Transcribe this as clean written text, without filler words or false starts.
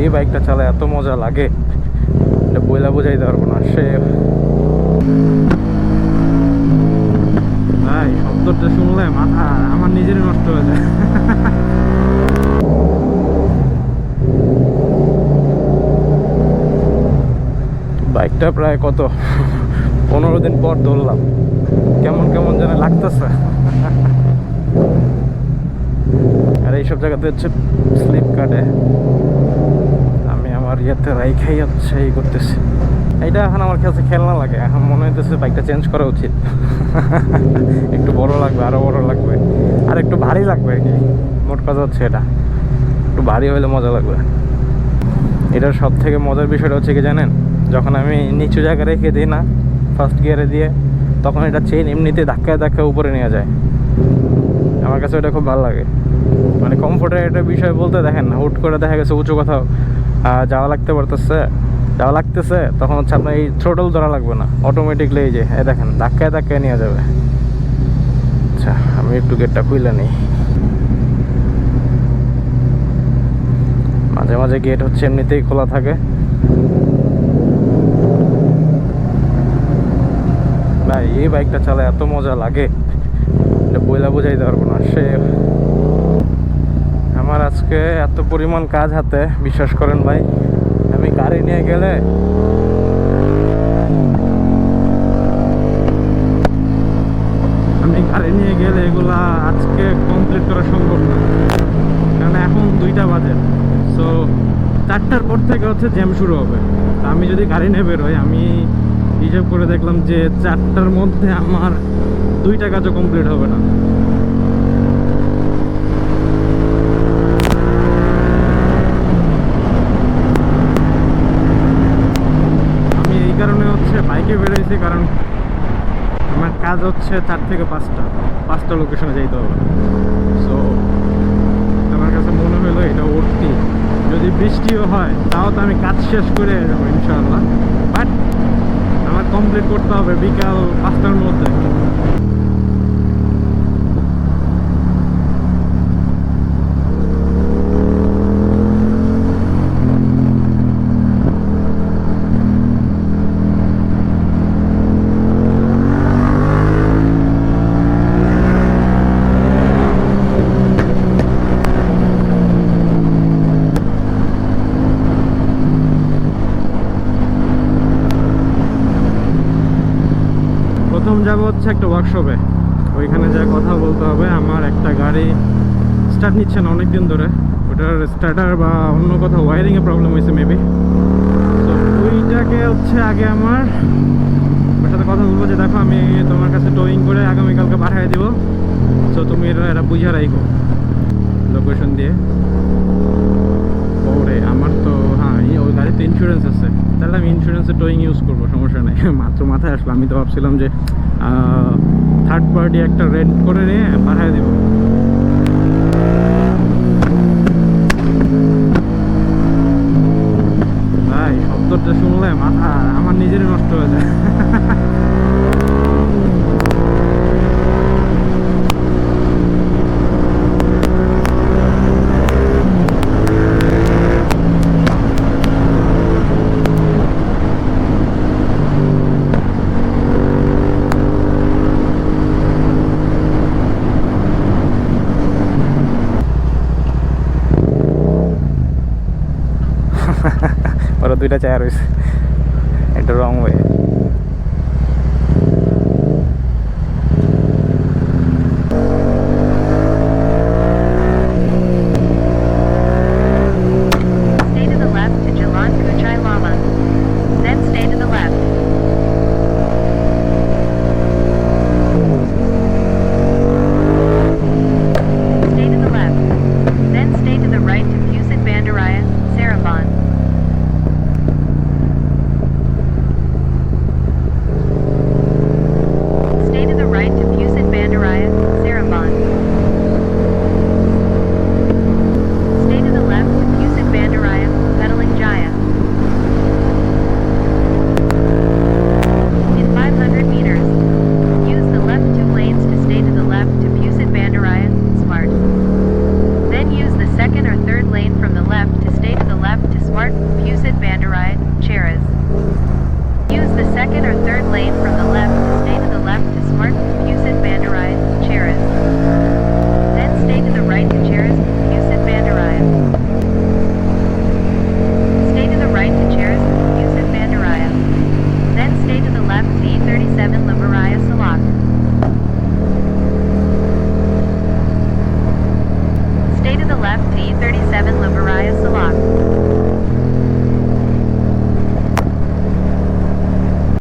এই বাইকটা চালায় এত মজা লাগে, এটা বইলা বোঝাইতে পারবো না। সে ভাই শব্দটা শুনলে মাথা আমার নিজেরই নষ্ট হয়ে যায়। বাইকটা প্রায় কত 15 দিন পর ধরলাম, কেমন কেমন যেন লাগতেছে। আর এইসব জায়গাতে হচ্ছে স্লিপ কাটে, আমি আমার ইয়েতে রাইখাই হচ্ছে এই করতেছি। এইটা এখন আমার কাছে খেলনা লাগে, এখন মনে হইতেছে বাইকটা চেঞ্জ করা উচিত। একটু বড় লাগবে, আরো বড় লাগবে, আর একটু ভারী লাগবে আর কি। মোট কথা হচ্ছে এটা একটু ভারী হলে মজা লাগবে। এটার সব থেকে মজার বিষয়টা হচ্ছে কি জানেন, যখন আমি নিচু জায়গায় রেখে দিই না ফার্স্ট গিয়ারে দিয়ে, তখন এটা চেইন এমনিতে ধাক্কায় ধাক্কায় উপরে নিয়ে যায়। আমার কাছে ওটা খুব ভালো লাগে। মানে কমফোর্টের একটা বিষয় বলতে দেখেন না, হুট করে দেখা গেছে উঁচু কোথাও যাওয়া লাগতেছে, তখন হচ্ছে আপনার এই থ্রোটল ধরা লাগবে না, অটোমেটিকলি এই যে দেখেন ধাক্কায় ধাক্কায় নিয়ে যাবে। আচ্ছা আমি একটু গেটটা খুলে নিই। মাঝে মাঝে গেট হচ্ছে এমনিতেই খোলা থাকে। ভাই এই বাইকটা চালায় এত মজা লাগে, এটা বইলা বোঝাইতে পারবো না। সে আমার আজকে এত পরিমাণ কাজ হাতে, বিশ্বাস করেন ভাই, আমি গাড়ি নিয়ে গেলে এগুলা আজকে কমপ্লিট করা সম্ভব না, কারণ এখন 2টা বাজে। সো 4টার পর থেকে হচ্ছে জ্যাম শুরু হবে। তা আমি যদি গাড়ি নিয়ে বেরোই, আমি হিসাব করে দেখলাম যে 4টার মধ্যে আমার 2টা কাজও কমপ্লিট হবে না। আমি এই কারণে হচ্ছে বাইকে বেরোইছি, কারণ আমার কাজ হচ্ছে 4 থেকে 5টা লোকেশনে যেতে হবে। সো আমার কাছে মনে হলো এটা উঠতি, যদি বৃষ্টিও হয় তাও তো আমি কাজ শেষ করে যাবো ইনশাআল্লাহ। বাট আমার কমপ্লিট করতে হবে বিকাল 5টার মধ্যে। প্রথম যাবো হচ্ছে একটা ওয়ার্কশপে, ওইখানে যা কথা বলতে হবে। আমার একটা গাড়ি স্টার্ট নিচ্ছে না অনেকদিন ধরে, ওটার স্টার্টার বা অন্য কোথাও ওয়ারিংয়ে প্রবলেম হয়েছে মেবি। তো ওইটাকে হচ্ছে আগে আমার ওর সাথে কথা বলবো যে দেখো আমি তোমার কাছে টোয়িং করে আগামীকালকে পাঠিয়ে দিব, সো তুমি এটা বুঝে রাখো লোকেশন দিয়ে। ওরে আমার তো হ্যাঁ ওই গাড়িতে ইন্স্যুরেন্স আছে, তাহলে আমি ইন্স্যুরেন্সে টোয়িং ইউজ করবো, সমস্যা নেই। মাত্র মাথায় আসলো, আমি তো ভাবছিলাম যে থার্ড পার্টি একটা রেন্ট করে নিয়ে পাঠিয়ে দেবো। ভাই শব্দটা শুনলে মাথা আমার নিজেরই নষ্ট হয়ে যায়। ওরা 2টা চেয়ার হয়েছে, এটা রং ওয়ে। be 30